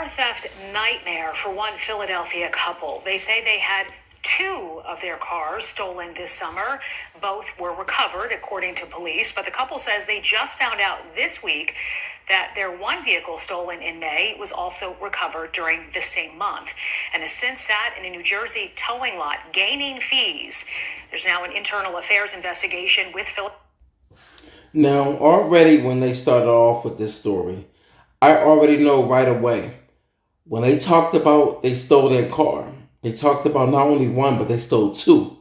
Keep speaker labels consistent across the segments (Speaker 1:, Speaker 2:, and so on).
Speaker 1: car theft nightmare for one Philadelphia couple. They say they had two of their cars stolen this summer. Both were recovered, according to police, but the couple says they just found out this week that their one vehicle stolen in May was also recovered during the same month and has since sat in a New Jersey towing lot gaining fees. There's now an internal affairs investigation with Philadelphia.
Speaker 2: Now, already when they started off with this story, I already know right away. When they talked about they stole their car, they talked about not only one, but they stole two.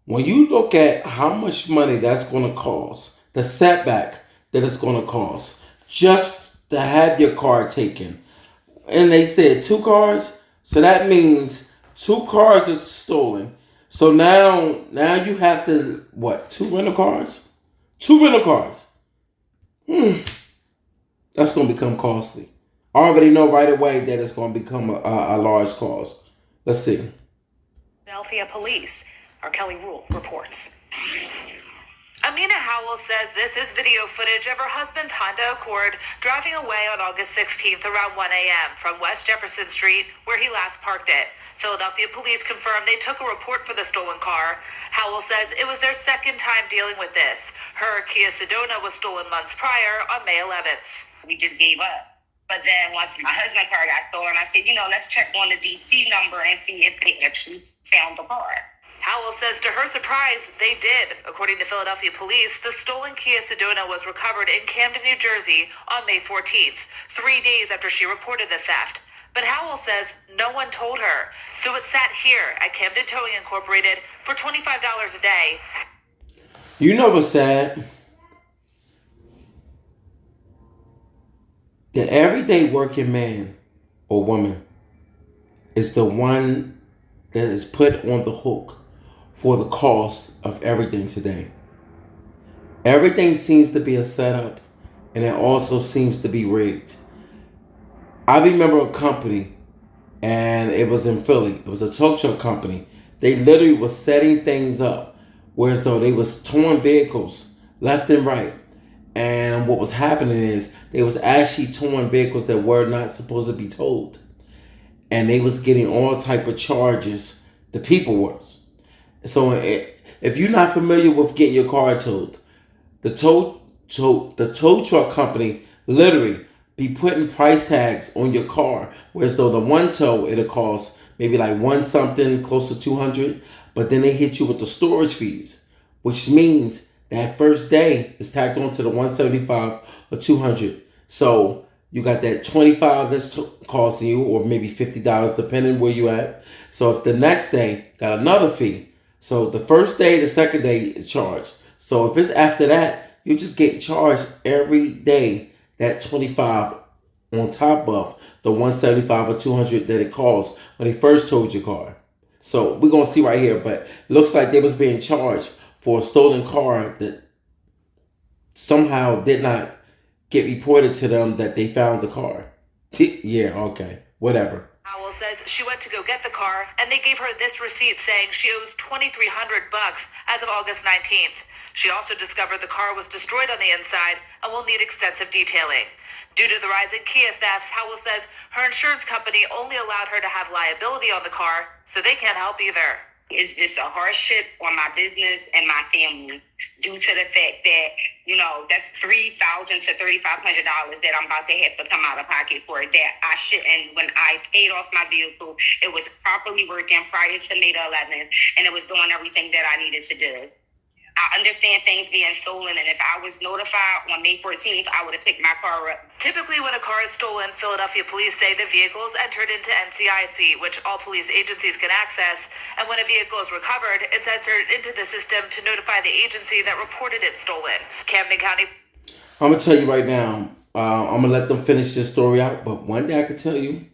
Speaker 2: When you look at how much money that's going to cost, the setback that it's going to cost, just to have your car taken. And they said two cars, so that means two cars are stolen. So now you have to, what, two rental cars? Two rental cars. That's going to become costly. I already know right away that it's going to become a large cost. Let's see.
Speaker 1: Philadelphia police. Our Kelly Rule reports.
Speaker 3: Amina Howell says this is video footage of her husband's Honda Accord driving away on August 16th around 1 a.m. from West Jefferson Street, where he last parked it. Philadelphia police confirmed they took a report for the stolen car. Howell says it was their second time dealing with this. Her Kia Sedona was stolen months prior on May 11th.
Speaker 4: We just gave up. But then once my husband's car got stolen, I said, let's check on the DC number and see if they actually found the car.
Speaker 3: Howell says to her surprise, they did. According to Philadelphia police, the stolen Kia Sedona was recovered in Camden, New Jersey on May 14th, 3 days after she reported the theft. But Howell says no one told her, so it sat here at Camden Towing Incorporated for $25 a day.
Speaker 2: You know what's sad? The everyday working man or woman is the one that is put on the hook for the cost of everything today. Everything seems to be a setup, and it also seems to be rigged. I remember a company, and it was in Philly. It was a tow truck company. They literally was setting things up, whereas though they was towing vehicles left and right. And what was happening is they was actually towing vehicles that were not supposed to be towed. And they was getting all type of charges. The people was. So if you're not familiar with getting your car towed, the tow truck company literally be putting price tags on your car. Whereas though the one tow, it'll cost maybe like one something, close to $200. But then they hit you with the storage fees, which means that first day is tacked on to the $175 or $200. So you got that $25 that's costing you, or maybe $50 depending where you at. So if the next day got another fee. So the first day, the second day is charged. So if it's after that, you just get charged every day that $25 on top of the $175 or $200 that it costs when they first towed your car. So we're gonna see right here, but it looks like they was being charged for a stolen car that somehow did not get reported to them that they found the car. Yeah, okay, whatever.
Speaker 3: Howell says she went to go get the car, and they gave her this receipt saying she owes $2,300 as of August 19th. She also discovered the car was destroyed on the inside and will need extensive detailing. Due to the rise in Kia thefts, Howell says her insurance company only allowed her to have liability on the car, so they can't help either.
Speaker 4: It's just a hardship on my business and my family due to the fact that, that's $3,000 to $3,500 that I'm about to have to come out of pocket for that I shouldn't. When I paid off my vehicle, it was properly working prior to May the 11th, and it was doing everything that I needed to do. I understand things being stolen, and if I was notified on May 14th, I would have picked my car up.
Speaker 3: Typically, when a car is stolen, Philadelphia police say the vehicle is entered into NCIC, which all police agencies can access. And when a vehicle is recovered, it's entered into the system to notify the agency that reported it stolen. Camden County.
Speaker 2: I'm going to tell you right now, I'm going to let them finish this story out. But one day I can tell you,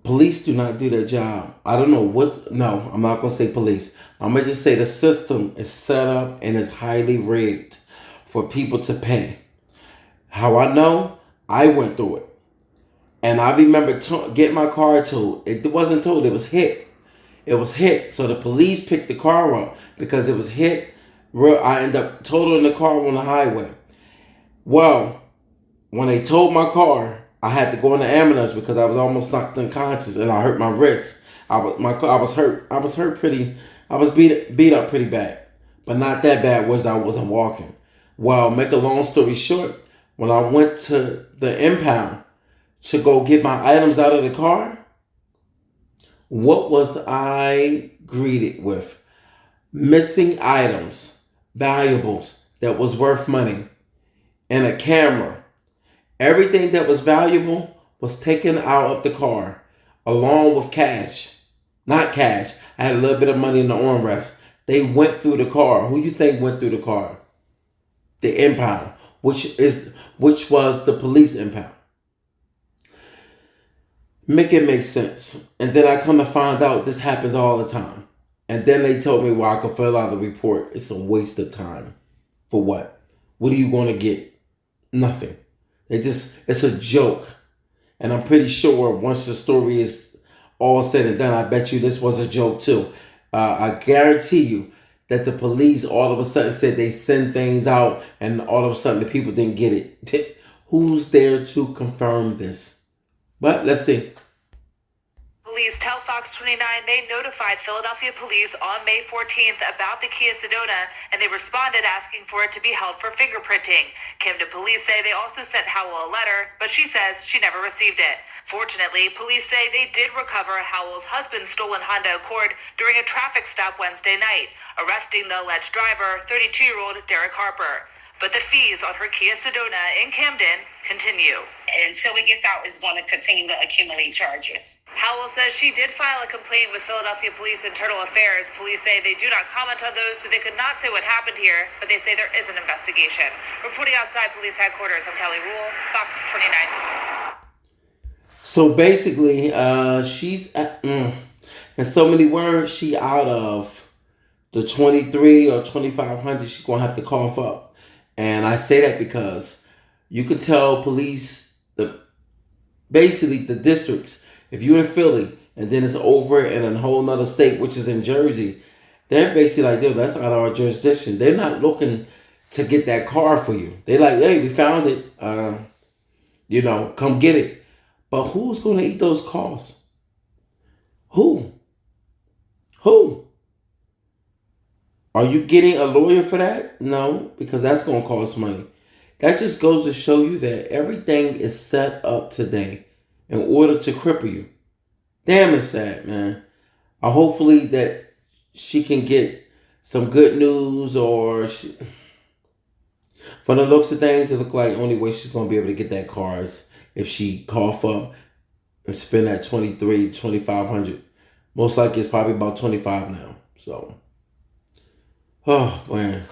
Speaker 2: police do not do their job. I don't know no, I'm not going to say police. I'm going to just say the system is set up and is highly rigged for people to pay. How I know? I went through it. And I remember getting my car towed. It wasn't towed, it was hit. It was hit. So the police picked the car up because it was hit. I ended up totaling the car on the highway. Well, when they towed my car, I had to go in the ambulance because I was almost knocked unconscious and I hurt my wrist. I was hurt. I was hurt pretty. I was beat up pretty bad, but not that bad was I wasn't walking. Well, make a long story short, when I went to the impound to go get my items out of the car, what was I greeted with? Missing items, valuables that was worth money, and a camera. Everything that was valuable was taken out of the car along with cash. Not cash. I had a little bit of money in the armrest. They went through the car. Who you think went through the car? The impound, which was the police impound. Make it make sense. And then I come to find out this happens all the time. And then they told me, well, I could fill out the report. It's a waste of time. For what? What are you going to get? Nothing. It's a joke. And I'm pretty sure once the story is all said and done, I bet you this was a joke too. I guarantee you that the police all of a sudden said they send things out and all of a sudden the people didn't get it. Who's there to confirm this? But let's see.
Speaker 3: Police tell Fox 29 they notified Philadelphia police on May 14th about the Kia Sedona, and they responded asking for it to be held for fingerprinting. Camden police say they also sent Howell a letter, but she says she never received it. Fortunately, police say they did recover Howell's husband's stolen Honda Accord during a traffic stop Wednesday night, arresting the alleged driver, 32-year-old Derek Harper. But the fees on her Kia Sedona in Camden continue.
Speaker 4: Until it gets out, it's going to continue to accumulate charges.
Speaker 3: Howell says she did file a complaint with Philadelphia Police Internal Affairs. Police say they do not comment on those, so they could not say what happened here, but they say there is an investigation. Reporting outside police headquarters, I'm Kelly Rule, Fox 29 News.
Speaker 2: So basically, she's in so many words, she out of the 23 or 2,500 she's gonna have to cough up. And I say that because you can tell police basically the districts, if you're in Philly and then it's over in a whole nother state, which is in Jersey, they're basically like, dude, that's out of our jurisdiction. They're not looking to get that car for you. They're like, hey, we found it. Come get it. But who's going to eat those costs? Who? Are you getting a lawyer for that? No, because that's going to cost money. That just goes to show you that everything is set up today in order to cripple you. Damn, it's sad, man. Hopefully that she can get some good news from the looks of things, it looks like the only way she's going to be able to get that car is if she cough up and spend that 2,500. Most likely it's probably about 25 now. So, oh, man.